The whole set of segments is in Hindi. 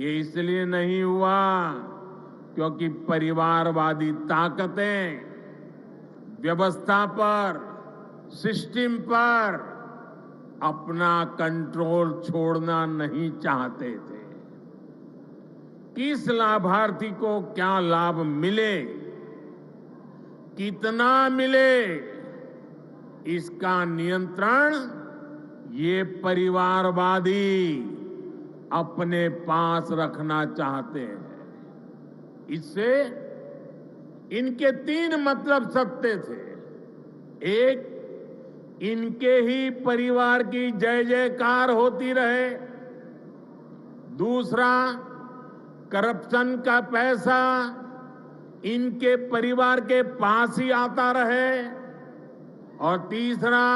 ये इसलिए नहीं हुआ क्योंकि परिवारवादी ताकतें व्यवस्था पर, सिस्टम पर अपना कंट्रोल छोड़ना नहीं चाहते थे। किस लाभार्थी को क्या लाभ मिले, कितना मिले, इसका नियंत्रण ये परिवारवादी अपने पास रखना चाहते हैं। इससे इनके 3 मतलब सत्य थे। एक, इनके ही परिवार की जय जयकार होती रहे। दूसरा, करप्शन का पैसा इनके परिवार के पास ही आता रहे। और तीसरा,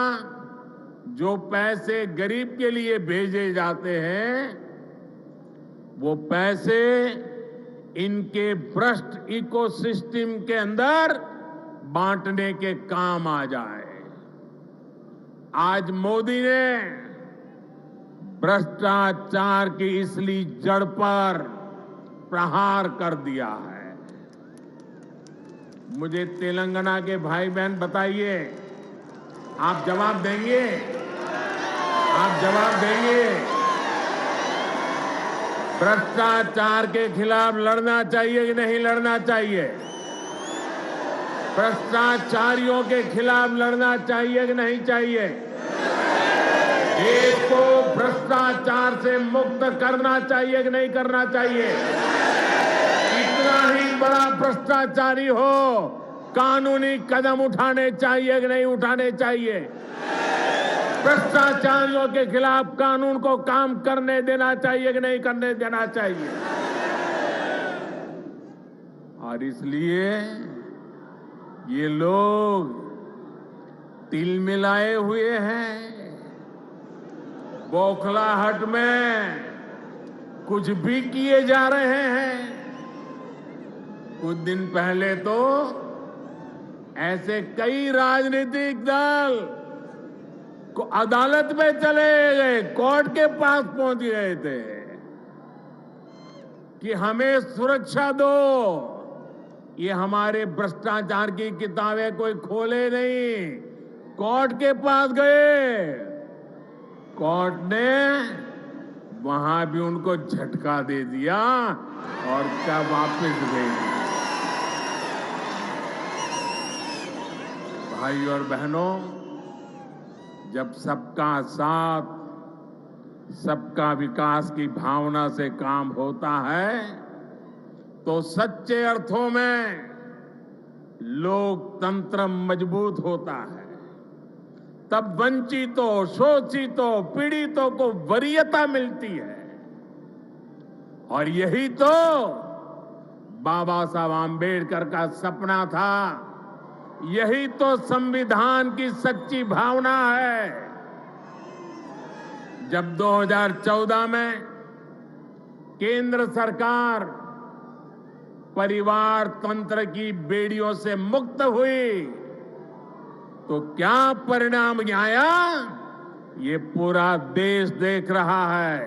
जो पैसे गरीब के लिए भेजे जाते हैं वो पैसे इनके भ्रष्ट इकोसिस्टम के अंदर बांटने के काम आ जाए। आज मोदी ने भ्रष्टाचार की इसलिए जड़ पर प्रहार कर दिया है। मुझे तेलंगाना के भाई बहन बताइए, आप जवाब देंगे? आप जवाब देंगे? भ्रष्टाचार के खिलाफ लड़ना चाहिए कि नहीं लड़ना चाहिए? भ्रष्टाचारियों के खिलाफ लड़ना चाहिए कि नहीं चाहिए? देश को भ्रष्टाचार से मुक्त करना चाहिए कि नहीं करना चाहिए? कितना ही बड़ा भ्रष्टाचारी हो, कानूनी कदम उठाने चाहिए कि नहीं उठाने चाहिए? भ्रष्टाचारियों के खिलाफ कानून को काम करने देना चाहिए कि नहीं करने देना चाहिए? और इसलिए ये लोग तिल मिलाए हुए हैं। बौखलाहट में कुछ भी किए जा रहे हैं। कुछ दिन पहले तो ऐसे कई राजनीतिक दल को अदालत में चले गए, कोर्ट के पास पहुंच गए थे कि हमें सुरक्षा दो। ये हमारे भ्रष्टाचार की किताबें कोई खोले नहीं, कोर्ट के पास गए। कोर्ट ने वहां भी उनको झटका दे दिया और क्या वापस भेज दिया। भाई और बहनों, जब सबका साथ, सबका विकास की भावना से काम होता है तो सच्चे अर्थों में लोकतंत्र मजबूत होता है। तब वंचितों, शोषितों, पीड़ितों को वरीयता मिलती है। और यही तो बाबा साहब आम्बेडकर का सपना था, यही तो संविधान की सच्ची भावना है। जब 2014 में केंद्र सरकार परिवार तंत्र की बेड़ियों से मुक्त हुई तो क्या परिणाम आया, ये पूरा देश देख रहा है।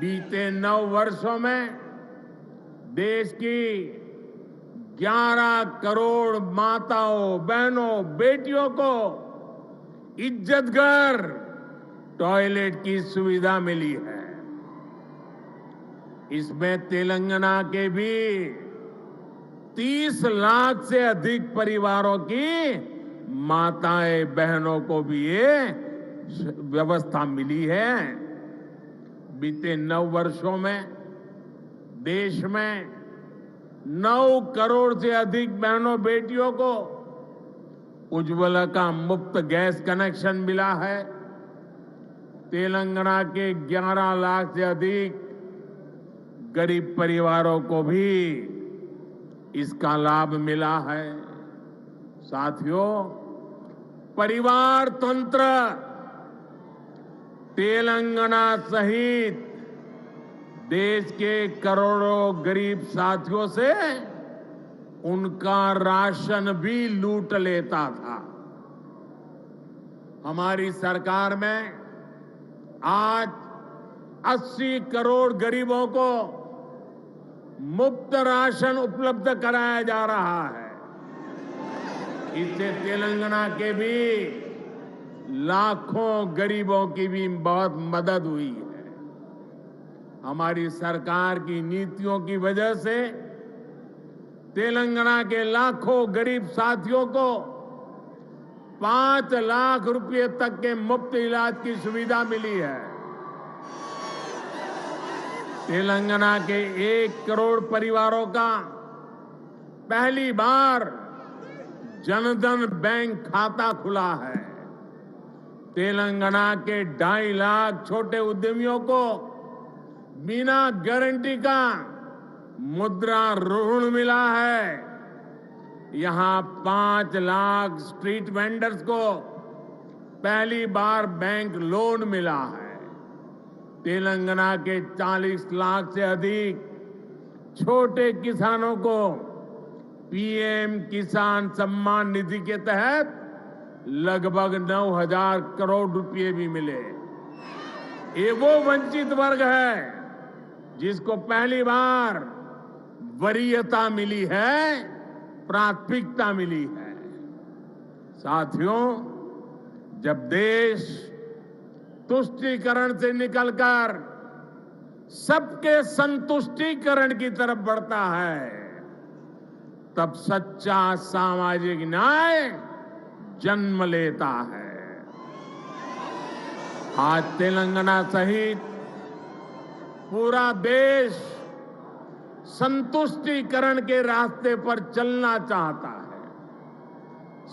बीते 9 वर्षों में देश की 11 करोड़ माताओं, बहनों, बेटियों को इज्जतघर टॉयलेट की सुविधा मिली है। इसमें तेलंगाना के भी 30 लाख से अधिक परिवारों की माताएं, बहनों को भी ये व्यवस्था मिली है। बीते 9 वर्षों में देश में 9 करोड़ से अधिक बहनों, बेटियों को उज्ज्वला का मुफ्त गैस कनेक्शन मिला है। तेलंगाना के 11 लाख से अधिक गरीब परिवारों को भी इसका लाभ मिला है। साथियों, परिवार तंत्र तेलंगाना सहित देश के करोड़ों गरीब साथियों से उनका राशन भी लूट लेता था। हमारी सरकार में आज 80 करोड़ गरीबों को मुफ्त राशन उपलब्ध कराया जा रहा है। इससे तेलंगाना के भी लाखों गरीबों की भी बहुत मदद हुई है। हमारी सरकार की नीतियों की वजह से तेलंगाना के लाखों गरीब साथियों को 5 लाख रुपए तक के मुफ्त इलाज की सुविधा मिली है। तेलंगाना के 1 करोड़ परिवारों का पहली बार जनधन बैंक खाता खुला है। तेलंगाना के 2.5 लाख छोटे उद्यमियों को बिना गारंटी का मुद्रा ऋण मिला है। यहां 5 लाख स्ट्रीट वेंडर्स को पहली बार बैंक लोन मिला है। तेलंगाना के 40 लाख से अधिक छोटे किसानों को पीएम किसान सम्मान निधि के तहत लगभग 9,000 करोड़ रुपए भी मिले। ये वो वंचित वर्ग है जिसको पहली बार वरीयता मिली है, प्राथमिकता मिली है। साथियों, जब देश तुष्टीकरण से निकलकर सबके संतुष्टीकरण की तरफ बढ़ता है, तब सच्चा सामाजिक न्याय जन्म लेता है। आज तेलंगाना सहित पूरा देश संतुष्टीकरण के रास्ते पर चलना चाहता है,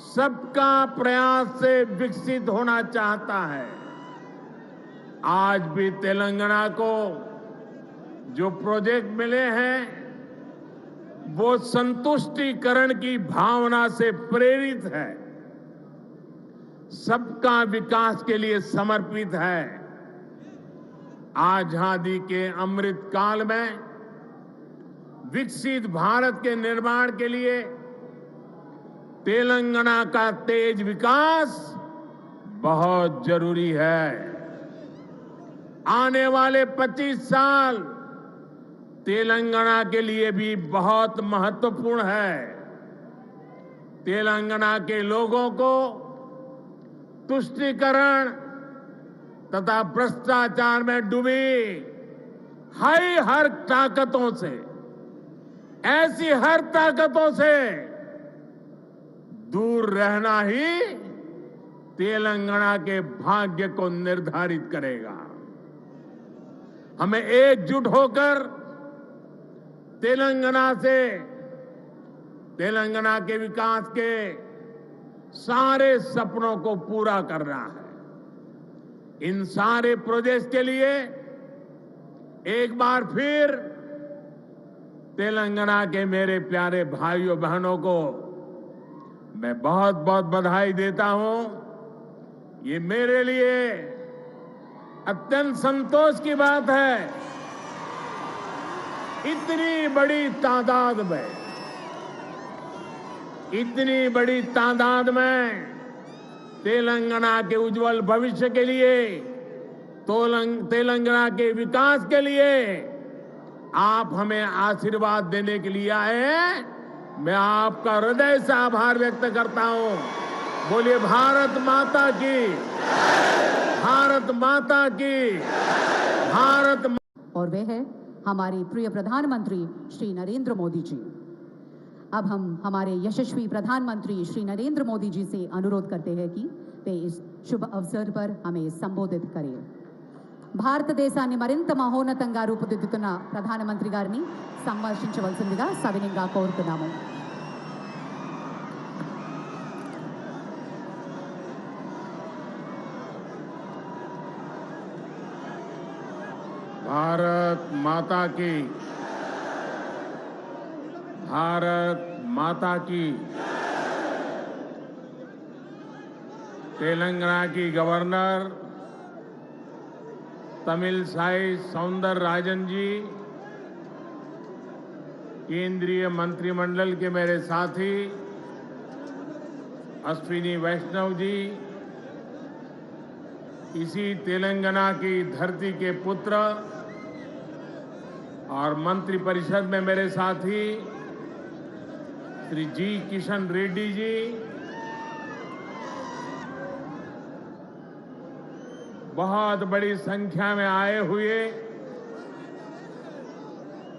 सबका प्रयास से विकसित होना चाहता है। आज भी तेलंगाना को जो प्रोजेक्ट मिले हैं वो संतुष्टीकरण की भावना से प्रेरित है, सबका विकास के लिए समर्पित है। आजादी के अमृत काल में विकसित भारत के निर्माण के लिए तेलंगाना का तेज विकास बहुत जरूरी है। आने वाले 25 साल तेलंगाना के लिए भी बहुत महत्वपूर्ण है। तेलंगाना के लोगों को तुष्टीकरण तथा भ्रष्टाचार में डूबी हर ताकतों से, ऐसी हर ताकतों से दूर रहना ही तेलंगाना के भाग्य को निर्धारित करेगा। हमें एकजुट होकर तेलंगाना के विकास के सारे सपनों को पूरा करना है। इन सारे प्रोजेक्ट के लिए एक बार फिर तेलंगाना के मेरे प्यारे भाइयों बहनों को मैं बहुत बहुत बधाई देता हूं। ये मेरे लिए अत्यंत संतोष की बात है, इतनी बड़ी तादाद में तेलंगाना के उज्जवल भविष्य के लिए, तेलंगाना के विकास के लिए आप हमें आशीर्वाद देने के लिए आए हैं। मैं आपका हृदय से आभार व्यक्त करता हूं। बोलिए भारत माता की, भारत माता की, भारत। और वे है हमारे प्रिय प्रधानमंत्री श्री नरेंद्र मोदी जी। अब हम हमारे यशस्वी प्रधानमंत्री श्री नरेंद्र मोदी जी से अनुरोध करते हैं कि वे इस शुभ अवसर पर हमें संबोधित करें। భారతదేశాన్ని మరింత మహోన్నతంగా రూపుదిద్దుతున్న ప్రధానమంత్రి గారిని సంభాషించవలసిందిగా సవినయంగా కోరుతున్నాము। भारत माता की, भारत माता की। तेलंगाना की गवर्नर तमिलसाई सौंदरराजन जी, केंद्रीय मंत्रिमंडल के मेरे साथी अश्विनी वैष्णव जी, इसी तेलंगाना की धरती के पुत्र और मंत्रिपरिषद में मेरे साथी श्री जी किशन रेड्डी जी, बहुत बड़ी संख्या में आए हुए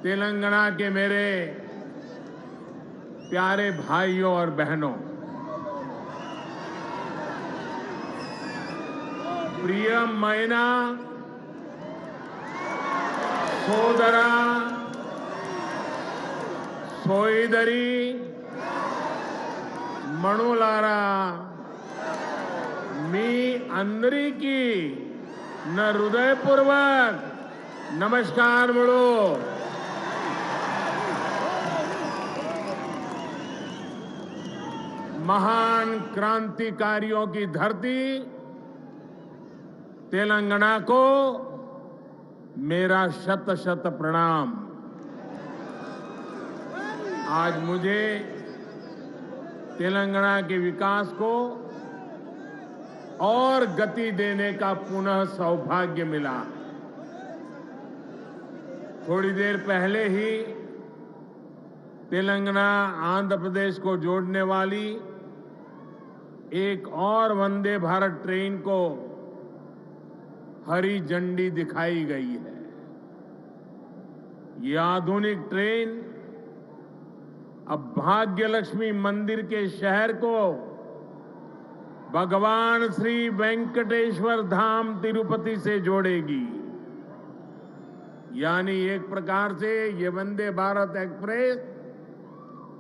तेलंगाना के मेरे प्यारे भाइयों और बहनों, प्रियमैना సోదరా సోదరి మణులారా, మీ అందరికీ నా హృదయపూర్వक నమస్కారములు। महान क्रांतिकारियों की धरती तेलंगाना को मेरा शत शत प्रणाम। आज मुझे तेलंगाना के विकास को और गति देने का पुनः सौभाग्य मिला। थोड़ी देर पहले ही तेलंगाना आंध्र प्रदेश को जोड़ने वाली एक और वंदे भारत ट्रेन को हरी झंडी दिखाई गई है। ये आधुनिक ट्रेन अब भाग्यलक्ष्मी मंदिर के शहर को भगवान श्री वेंकटेश्वर धाम तिरुपति से जोड़ेगी। यानी एक प्रकार से ये वंदे भारत एक्सप्रेस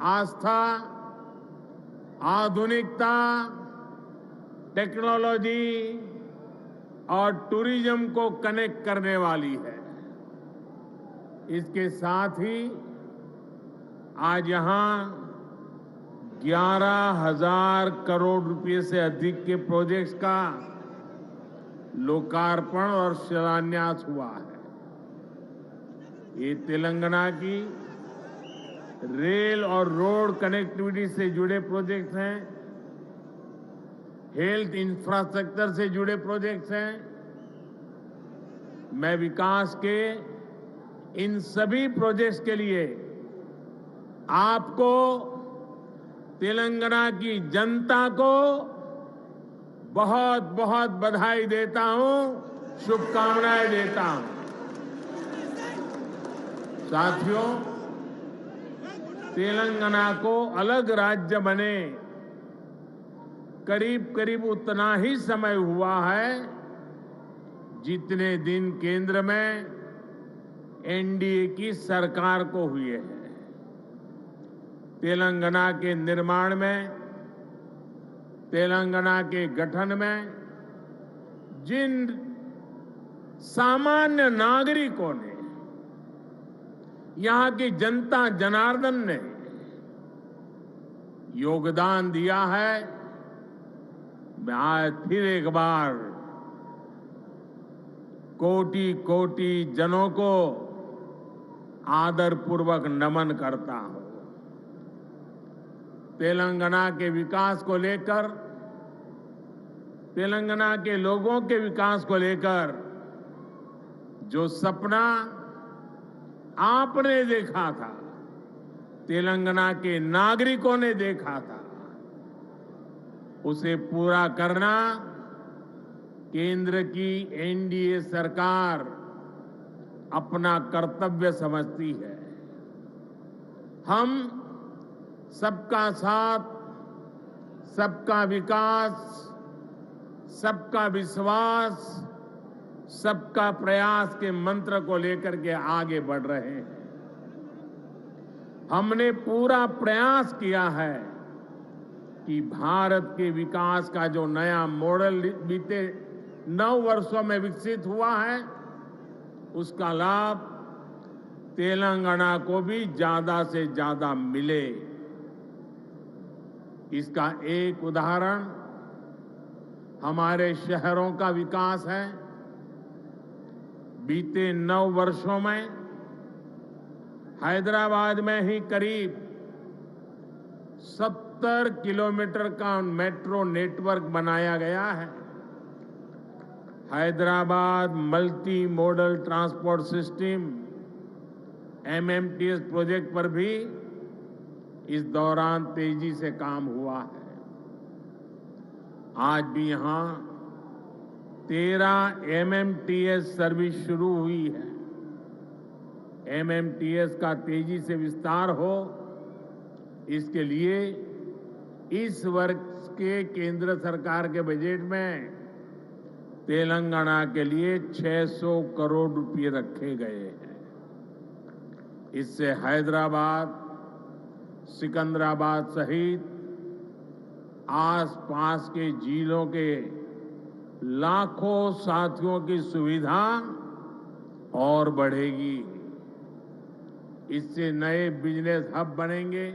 आस्था, आधुनिकता, टेक्नोलॉजी और टूरिज्म को कनेक्ट करने वाली है। इसके साथ ही आज यहां 11,000 करोड़ रुपए से अधिक के प्रोजेक्ट्स का लोकार्पण और शिलान्यास हुआ है। ये तेलंगाना की रेल और रोड कनेक्टिविटी से जुड़े प्रोजेक्ट्स हैं, हेल्थ इंफ्रास्ट्रक्चर से जुड़े प्रोजेक्ट्स हैं। मैं विकास के इन सभी प्रोजेक्ट्स के लिए आपको, तेलंगाना की जनता को बहुत बहुत बधाई देता हूं, शुभकामनाएं देता हूं। साथियों, तेलंगाना को अलग राज्य बने करीब करीब उतना ही समय हुआ है जितने दिन केंद्र में एनडीए की सरकार को हुए हैं। तेलंगाना के निर्माण में, तेलंगाना के गठन में जिन सामान्य नागरिकों ने, यहां की जनता जनार्दन ने योगदान दिया है, मैं आज फिर एक बार कोटि कोटि जनों को आदरपूर्वक नमन करता हूं। तेलंगाना के विकास को लेकर, तेलंगाना के लोगों के विकास को लेकर जो सपना आपने देखा था, तेलंगाना के नागरिकों ने देखा था, उसे पूरा करना केंद्र की एनडीए सरकार अपना कर्तव्य समझती है। हम सबका साथ, सबका विकास, सबका विश्वास, सबका प्रयास के मंत्र को लेकर के आगे बढ़ रहे हैं। हमने पूरा प्रयास किया है कि भारत के विकास का जो नया मॉडल बीते 9 वर्षों में विकसित हुआ है, उसका लाभ तेलंगाना को भी ज्यादा से ज्यादा मिले। इसका एक उदाहरण हमारे शहरों का विकास है। बीते 9 वर्षों में हैदराबाद में ही करीब 70 किलोमीटर का मेट्रो नेटवर्क बनाया गया है। Hyderabad multi modal transport system MMTS project पर भी इस दौरान तेजी से काम हुआ है। आज भी यहां 13 एमएमटीएस सर्विस शुरू हुई है। एमएमटीएस का तेजी से विस्तार हो, इसके लिए इस वर्ष के केंद्र सरकार के बजट में तेलंगाना के लिए 600 करोड़ रुपए रखे गए हैं। इससे हैदराबाद, सिकंदराबाद सहित आसपास के जिलों के लाखों साथियों की सुविधा और बढ़ेगी। इससे नए बिजनेस हब बनेंगे,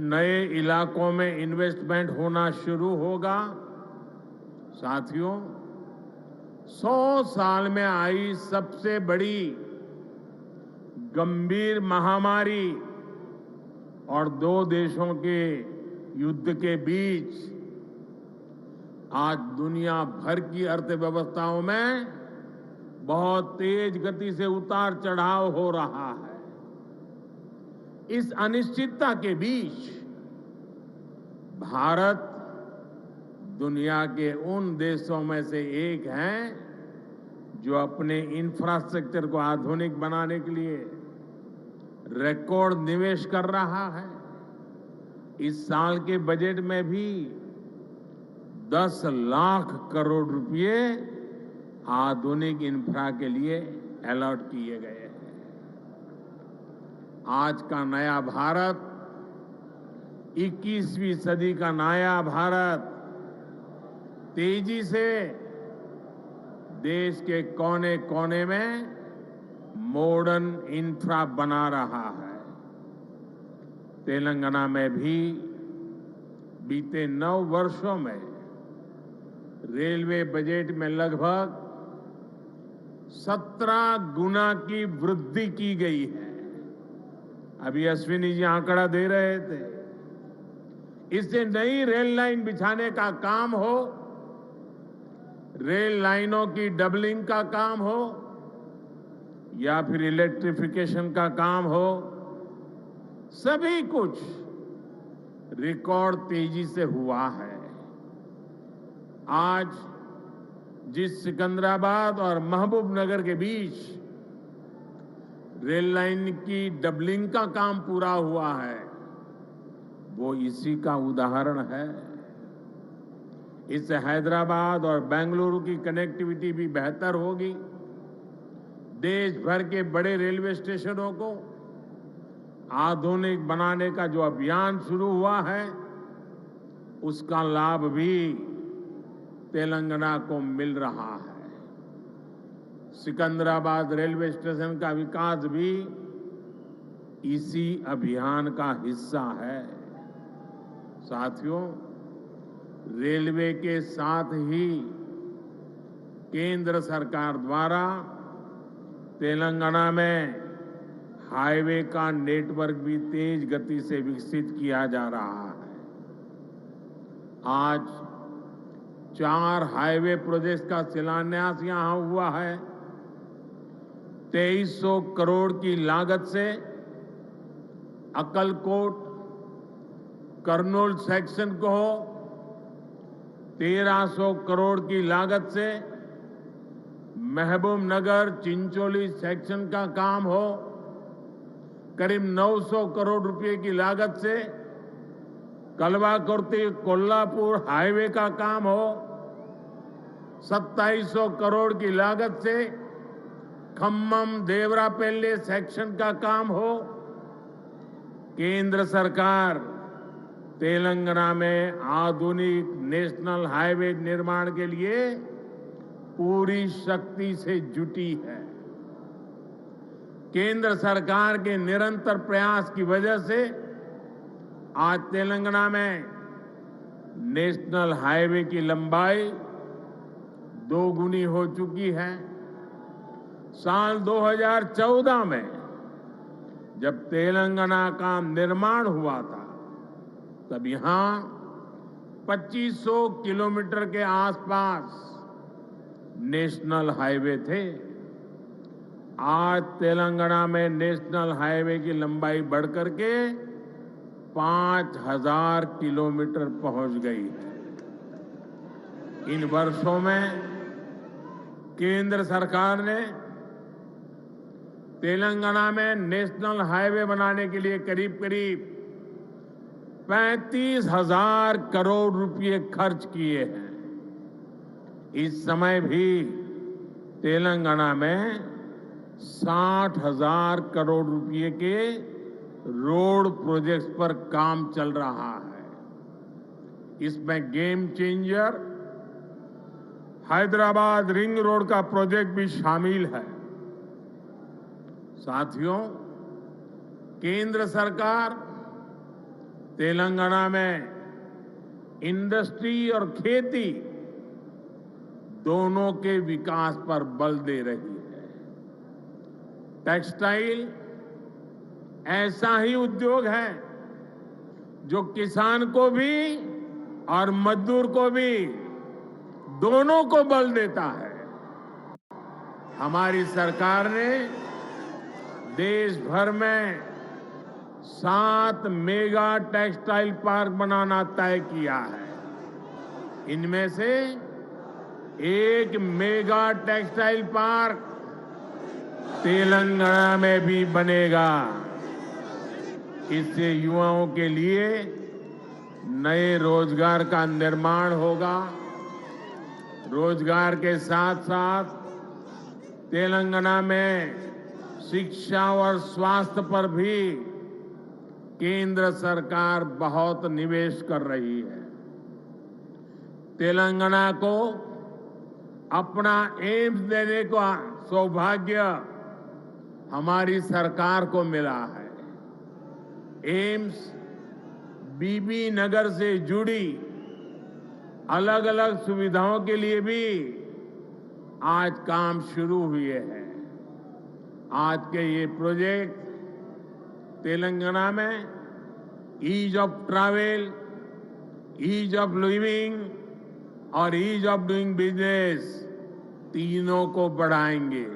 नए इलाकों में इन्वेस्टमेंट होना शुरू होगा। साथियों, 100 साल में आई सबसे बड़ी गंभीर महामारी और दो देशों के युद्ध के बीच आज दुनिया भर की अर्थव्यवस्थाओं में बहुत तेज गति से उतार चढ़ाव हो रहा है। इस अनिश्चितता के बीच भारत दुनिया के उन देशों में से एक है जो अपने इंफ्रास्ट्रक्चर को आधुनिक बनाने के लिए रिकॉर्ड निवेश कर रहा है। इस साल के बजट में भी 10 लाख करोड़ रुपए आधुनिक इंफ्रा के लिए अलॉट किए गए हैं। आज का नया भारत, 21वीं सदी का नया भारत तेजी से देश के कोने कोने में मॉडर्न इंफ्रा बना रहा है। तेलंगाना में भी बीते 9 वर्षों में रेलवे बजट में लगभग 17 गुना की वृद्धि की गई है। अभी अश्विनी जी आंकड़ा दे रहे थे। इससे नई रेल लाइन बिछाने का काम हो, रेल लाइनों की डबलिंग का काम हो या फिर इलेक्ट्रिफिकेशन का काम हो, सभी कुछ रिकॉर्ड तेजी से हुआ है। आज जिस सिकंदराबाद और महबूबनगर के बीच रेल लाइन की डबलिंग का काम पूरा हुआ है, वो इसी का उदाहरण है। इससे हैदराबाद और बेंगलुरु की कनेक्टिविटी भी बेहतर होगी। देश भर के बड़े रेलवे स्टेशनों को आधुनिक बनाने का जो अभियान शुरू हुआ है, उसका लाभ भी तेलंगाना को मिल रहा है। सिकंदराबाद रेलवे स्टेशन का विकास भी इसी अभियान का हिस्सा है। साथियों, रेलवे के साथ ही केंद्र सरकार द्वारा तेलंगाना में हाईवे का नेटवर्क भी तेज गति से विकसित किया जा रहा है। आज 4 हाईवे प्रोजेक्ट्स का शिलान्यास यहां हुआ है। 2300 करोड़ की लागत से अक्कलकोट कर्नूल सेक्शन को हो, 1300 करोड़ की लागत से महबूबनगर चिंचोली सेक्शन का काम हो, करीब 900 करोड़ रुपए की लागत से कलवाकुर्ती कोल्हापुर हाईवे का काम हो, 2700 करोड़ की लागत से खम्मम देवरापल्ली सेक्शन का काम हो। केंद्र सरकार तेलंगाना में आधुनिक नेशनल हाईवे निर्माण के लिए पूरी शक्ति से जुटी है। केंद्र सरकार के निरंतर प्रयास की वजह से आज तेलंगाना में नेशनल हाईवे की लंबाई 2 गुनी हो चुकी है। साल 2014 में जब तेलंगाना का निर्माण हुआ था, तब यहां 2500 किलोमीटर के आसपास नेशनल हाईवे थे। आज तेलंगाना में नेशनल हाईवे की लंबाई बढ़कर के 5,000 किलोमीटर पहुंच गई है। इन वर्षों में केंद्र सरकार ने तेलंगाना में नेशनल हाईवे बनाने के लिए करीब करीब 35,000 करोड़ रुपए खर्च किए हैं। इस समय भी तेलंगाना में 60,000 करोड़ रुपए के रोड प्रोजेक्ट्स पर काम चल रहा है। इसमें game changer Hyderabad ring road का प्रोजेक्ट भी शामिल है। साथियों, केंद्र सरकार तेलंगाना में इंडस्ट्री और खेती दोनों के विकास पर बल दे रही है। टेक्सटाइल ऐसा ही उद्योग है जो किसान को भी और मजदूर को भी दोनों को बल देता है। हमारी सरकार ने देश भर में 7 मेगा टेक्सटाइल पार्क बनाना तय किया है। इनमें से एक मेगा टेक्सटाइल पार्क तेलंगाना में भी बनेगा। इससे युवाओं के लिए नए रोजगार का निर्माण होगा। रोजगार के साथ साथ तेलंगाना में शिक्षा और स्वास्थ्य पर भी केंद्र सरकार बहुत निवेश कर रही है। तेलंगाना को अपना एम्स देने का सौभाग्य हमारी सरकार को मिला है। एम्स बीबी नगर से जुड़ी अलग अलग सुविधाओं के लिए भी आज काम शुरू हुए हैं। आज के ये प्रोजेक्ट तेलंगाना में ease of travel, ease of living और ईज ऑफ डूइंग बिजनेस तीनों को बढ़ाएंगे।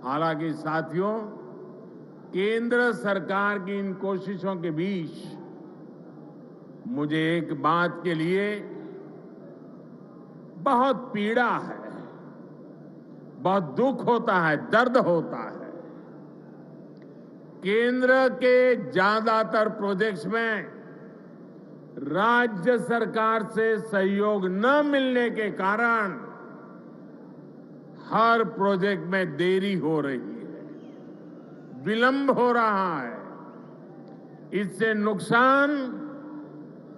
हालांकि साथियों, केंद्र सरकार की इन कोशिशों के बीच मुझे एक बात के लिए बहुत पीड़ा है, बहुत दुख होता है, दर्द होता है। केंद्र के ज्यादातर प्रोजेक्ट्स में राज्य सरकार से सहयोग न मिलने के कारण हर प्रोजेक्ट में देरी हो रही है, विलंब हो रहा है। इससे नुकसान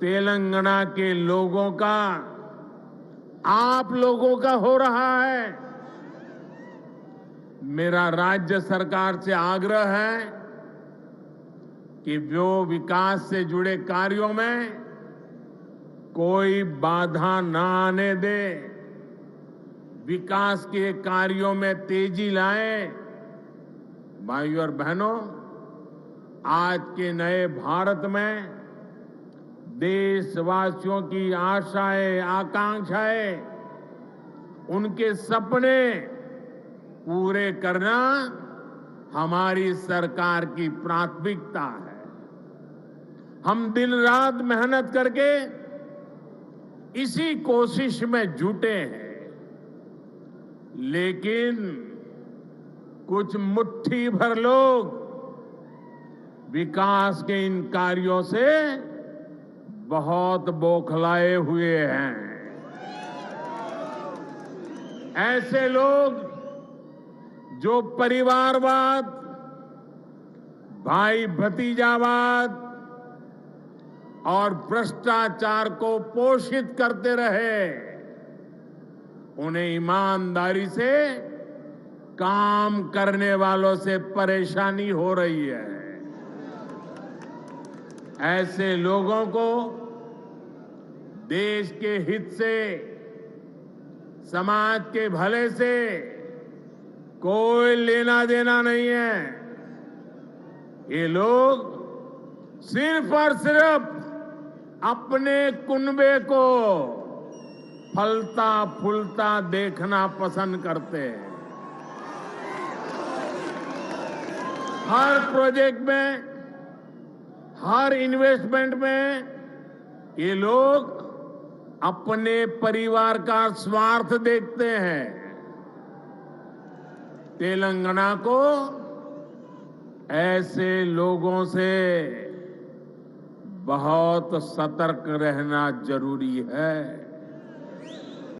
तेलंगाना के लोगों का, आप लोगों का हो रहा है। मेरा राज्य सरकार से आग्रह है कि वो विकास से जुड़े कार्यों में कोई बाधा न आने दे, विकास के कार्यों में तेजी लाए। भाइयों और बहनों, आज के नए भारत में देशवासियों की आशाएं, आकांक्षाएं, उनके सपने पूरे करना हमारी सरकार की प्राथमिकता है। हम दिन रात मेहनत करके इसी कोशिश में जुटे हैं, लेकिन कुछ मुट्ठी भर लोग विकास के इन कार्यों से बहुत बौखलाए हुए हैं। ऐसे लोग जो परिवारवाद, भाई भतीजावाद और भ्रष्टाचार को पोषित करते रहे, उन्हें ईमानदारी से काम करने वालों से परेशानी हो रही है। ऐसे लोगों को देश के हित से, समाज के भले से कोई लेना देना नहीं है। ये लोग सिर्फ और सिर्फ अपने कुनबे को, फलता फूलता देखना पसंद करते हैं। हर प्रोजेक्ट में, हर इन्वेस्टमेंट में ये लोग अपने परिवार का स्वार्थ देखते हैं। तेलंगाना को ऐसे लोगों से बहुत सतर्क रहना जरूरी है।